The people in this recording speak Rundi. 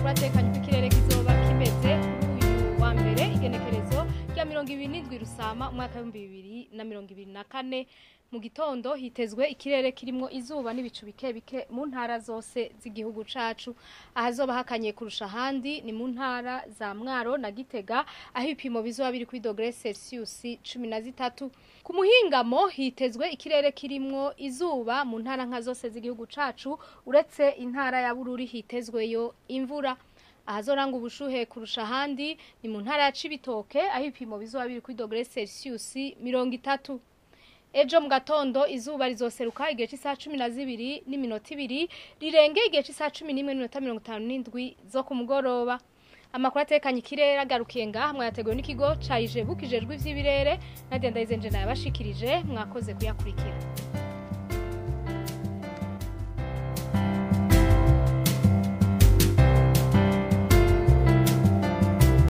amakuru atekanye ikirere kizoba kimeze uyu wa mbere igenekerezo rya 27 rusama umwaka wa 2024 mu gitondo hitezwe ikirere kirimo izuba n'ibicu bike mu ntara zose z'igihugu cacu ahazoba hakanye kurusha handi ni mu ntara za Mwaro na Gitega aho ibipimo bizoba biri kuri degrees Celsius 13 ku muhingamo hitezwe ikirere kirimo izuba mu ntara nka zose z'igihugu cacu uretse intara ya Bururi hitezweyo imvura ahazoranga ubushuhe kurusha handi ni mu ntara ya Cibitoke aho ibipimo bizoba biri kuri degrees Celsius 30 Ejo mu gatondo izuba rizoseruka igihe cy'isaha 12 n'iminota 2 rirenge igihe cy'isaha 11 n'iminota 57 zo ku mugoroba amakuru atekanye ikirere agarukiye ngaha mwayateguwe n'ikigo cayije bukijejwe ivy'ibirere na Dendayizenje nayabashikirije mwakoze kuyakurikira